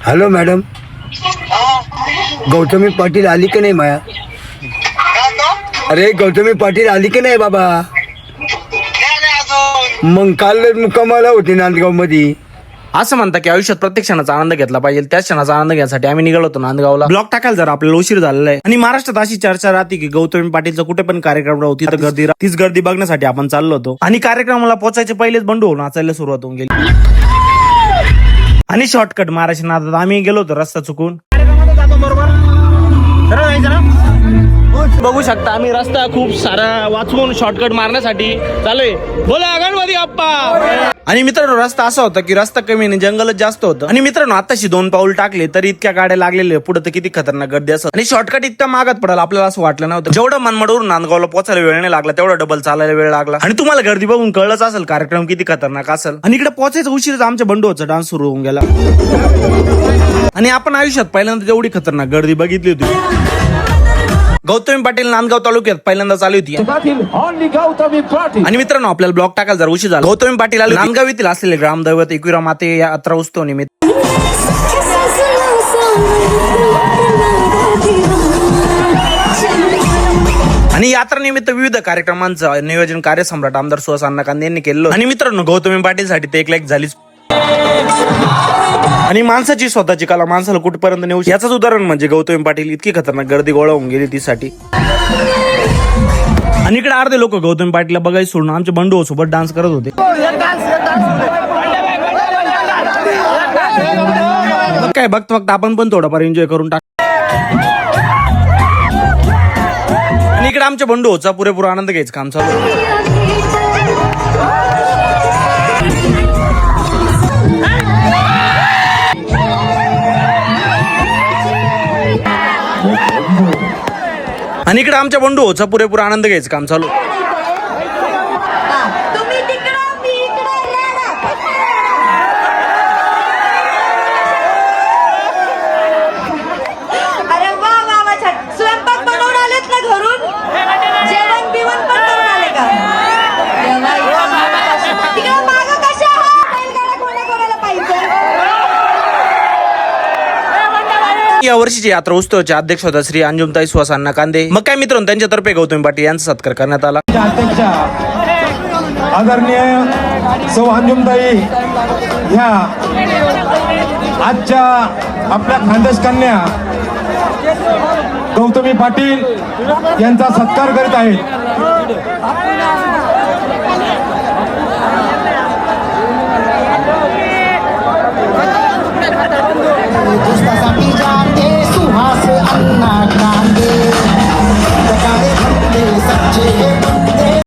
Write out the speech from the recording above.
Hello madam, Gautami Patil आली की नाही माया? अरे गौतमी पाटील आली की नाही बाबा? मग काल मुक्कामाला होती नांदगाव मध्ये. असं म्हणता की आयुष्यात प्रत्येक क्षणाचा आनंद घेतला पाहिजे. त्याच क्षणाचा आनंद घेण्यासाठी आम्ही निघालो होतो नांदगावला. ब्लॉग टाकायला जर आपल्याला उशीर झालेला आहे आणि महाराष्ट्रात अशी चर्चा राहते की गौतमी पाटीलचा कुठे पण कार्यक्रम राहू तिथं गर्दी तीच गर्दी बघण्यासाठी आपण चाललो होतो आणि कार्यक्रमाला पोहोचायचे पहिलेच बंडू होऊन नाचायला सुरुवात होऊन गेली आणि शॉर्टकट मारायच्या नादात आम्ही गेलो होतो रस्ता चुकून. बघू शकता आम्ही रस्ता खूप सारा वाचवून शॉर्टकट मारण्यासाठी चालू आहे. बोला गणपती बाप्पा. आणि मित्रांनो रस्ता असा होता की रस्ता कमी नाही, जंगलच जास्त होतं. आणि मित्रांनो आताशी 2 पाऊल टाकले तरी इतक्या गाड्या लागलेल्या पुढे तर किती खतरनाक गर्दी असत. आणि शॉर्टकट इतका मागत पडाल आपल्याला असं वाटलं नव्हतं. जेवढं मनमाडवरून नांदगावला पोहोचायला वेळ नाही लागला तेवढा डबल चालायला वेळ लागला. आणि तुम्हाला गर्दी बघून कळलंच असेल कार्यक्रम किती खतरनाक असेल. आणि इकडे पोहोचायचं उशीरच आमच्या बंडूचा डान्स सुरू होऊन गेला. आणि आपण आयुष्यात पहिल्यांदा तेवढी खतरनाक गर्दी बघितली होती. गौतमी पाटील नांदगाव तालुक्यात पहिल्यांदा चालू होती. आणि मित्रांनो आपल्याला ब्लॉग टाकायला जर उशीर झाला. गौतमी पाटील आले नांदगाव येथील असलेले ग्रामदैवत एकविरा माते यात्रा उत्सव निमित्त. आणि यात्रा निमित्त विविध कार्यक्रमांचं नियोजन कार्यसम्राट आमदार सुहास अण्णा कांदे यांनी केलं. आणि मित्रांनो गौतमी पाटील साठी ते एक लाईक झालीच. आणि माणसाची स्वतःची कला माणसाला कुठपर्यंत नेऊ याच उदाहरण म्हणजे गौतमी पाटील इतकी खतरनाक गर्दी गोळा होऊन गेली तीसाठी. आणि इकडे अर्धे लोक गौतमी पाटीलला बघायला सोडून आमच्या बंडू सोबत डान्स करत होते. काय बघत आपण पण थोडाफार एन्जॉय करून टाक. आणि इकडे आमच्या बंडूचा पुरेपूर आनंद घ्यायचं काम चालू. आणि इकडे आमच्या बंडूचा पुरेपूर आनंद घ्यायचं काम चालू. स्वयंपाक बनवून आलेत ना घरून? जेवण बिवण पण करून आले का? तिकडे मागं कशा बैलगाड्या कोणाला पाहिजे? या वर्षीची यात्रा उत्सवाचे अध्यक्ष होता श्री अंजुमताई सुहास अण्णा कांदे. मग काय मित्रांनो त्यांच्यातर्फे गौतमी पाटील यांचा सत्कार करण्यात आला. अध्यक्षा आदरणीय सौ अंजुमताई ह्या आजच्या आपल्या खानदेश कन्या गौतमी पाटील यांचा सत्कार करीत आहेत.